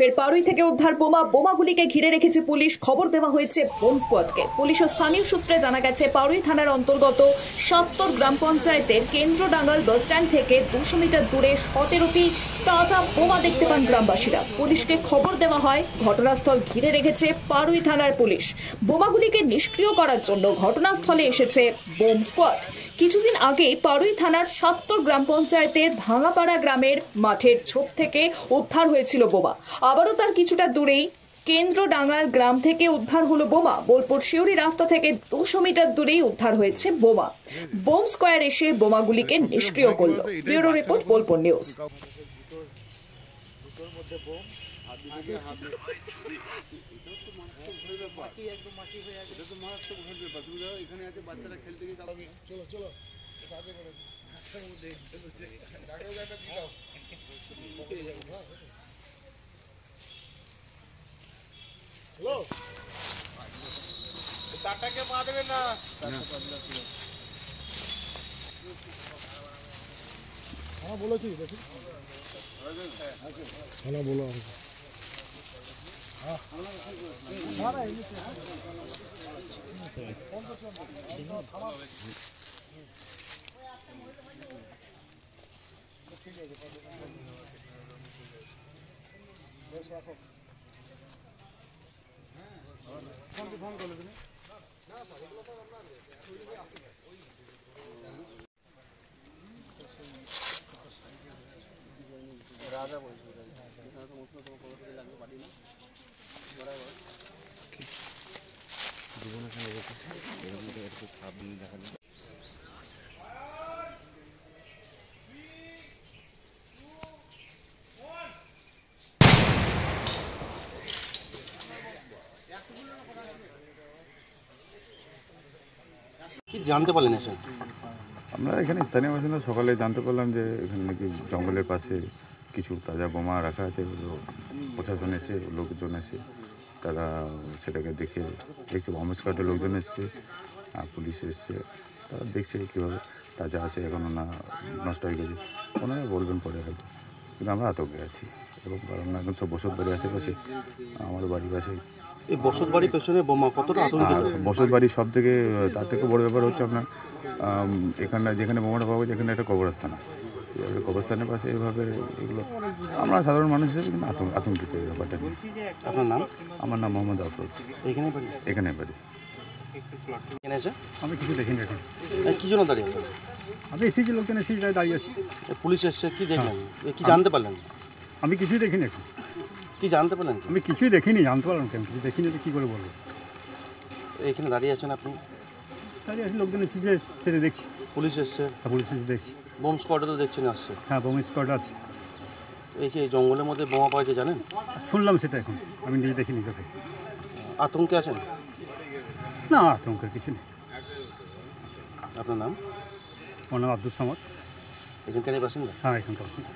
ফের পাড়ুই থেকে উদ্ধার বোমা। বোমাগুলিকে ঘিরে রেখেছে পুলিশ। খবর দেওয়া হয়েছে বোম স্কোয়াডকে। পুলিশ ও স্থানীয় সূত্রে জানা গেছে পাড়ুই থানার অন্তর্গত ৭০ গ্রাম পঞ্চায়েতের কেন্দ্রডাঙ্গাল বাস স্ট্যান্ড থেকে ২০০ মিটার দূরে ১৭টি তাজা বোমা দেখতে পান গ্রামবাসীরা। পুলিশকে খবর দেওয়া হয়। ঘটনাস্থল ঘিরে রেখেছে পাড়ুই থানার পুলিশ। বোমাগুলিকে নিষ্ক্রিয় করার জন্য ঘটনাস্থলে এসেছে বোম স্কোয়াড। কিছুদিন আগে পাড়ুই থানার ৭০ গ্রাম পঞ্চায়েতের ভাঙাপাড়া গ্রামের মাঠের ঝোপ থেকে উদ্ধার হয়েছিল বোমা। আবারও তার কিছুটা দূরেই কেন্দ্রডাঙ্গাল গ্রাম থেকে উদ্ধার হলো বোমা। বোলপুর শিউরি রাস্তা থেকে ২০০ মিটার দূরেই উদ্ধার হয়েছে বোমা। বোম স্কোয়াড এসে বোমাগুলিকে নিষ্ক্রিয় করলো। Bureau report, Bolpur news. টাটাকে পা দেবেন না। হ্যাঁ বলেছি দেখি। হ্যাঁ বলো। রাজা বলছি কি জানতে পারলেন এসে? আমরা এখানে স্থানীয় বাসিন্দা সকালে জানতে পারলাম যে এখানে নাকি জঙ্গলের পাশে কিছু তাজা বোমা রাখা আছে। প্রশাসন এসে, লোকজন এসে তারা সেটাকে দেখছে। বোম স্কোয়াডের লোকজন এসছে, পুলিশ এসছে, তারা দেখছে কীভাবে তাজা আছে, এখনও না নষ্ট হয়ে গেছে। ওনারা বলবেন পরে হয়তো, কিন্তু আমরা আতঙ্কে আছি। এবং কারণ এখন সব বসত বাড়ি আশেপাশে, আমার বাড়ির পাশে। এই বসত বাড়ির পেছনে বোমা কতটা আতঙ্কিত? বসত বাড়ির সব থেকে তার থেকে বড় ব্যাপার হচ্ছে আপনার এখানে যেখানে বোমাটা পাওয়া যায় এখানে একটা কবরস্থান। এবারে কবরস্থানের পাশে এভাবে এগুলো আমরা সাধারণ মানুষ হিসেবে কিন্তু আতঙ্কিত এই ব্যাপারটা নিয়ে। আপনার নাম? আমার নাম মোহাম্মদ আফরোজ। এখানে বাড়ি। আমি কিছু দেখিনি এখন। কি জন্য দাঁড়িয়ে আছেন? আমি এসেছি, লোকজন এসেছি, তাই দাঁড়িয়ে আছি। পুলিশ এসছে, কি দেখলেন? কি জানতে পারলেন? আমি কিছুই দেখিনি এখন। কি জানতে পারলেন? আমি কিছুই দেখিনি, জানতে পারলাম কেন? কিছু দেখিনি তো কী করে বলবো? এখানে দাঁড়িয়ে আছেন আপনি? দাঁড়িয়ে আছি, লোকজন এসেছে, সেটা দেখছি। পুলিশ এসছে? পুলিশ এসে দেখছি। বোম স্কোয়াডও তো দেখছেন আসছে? হ্যাঁ, বোম স্কোয়াড আছে। এই কি জঙ্গলের মধ্যে বোমা পাওয়া যায় জানেন? শুনলাম সেটা, এখন আমি নিজে দেখিনি চোখে। আতঙ্কে আছেন? না, আতঙ্কের কিছু নেই। আপনার নাম? আমার নাম আব্দুল সামাদ। এখানকারই বাসিন্দা? হ্যাঁ, এখানকার বাসিন্দা।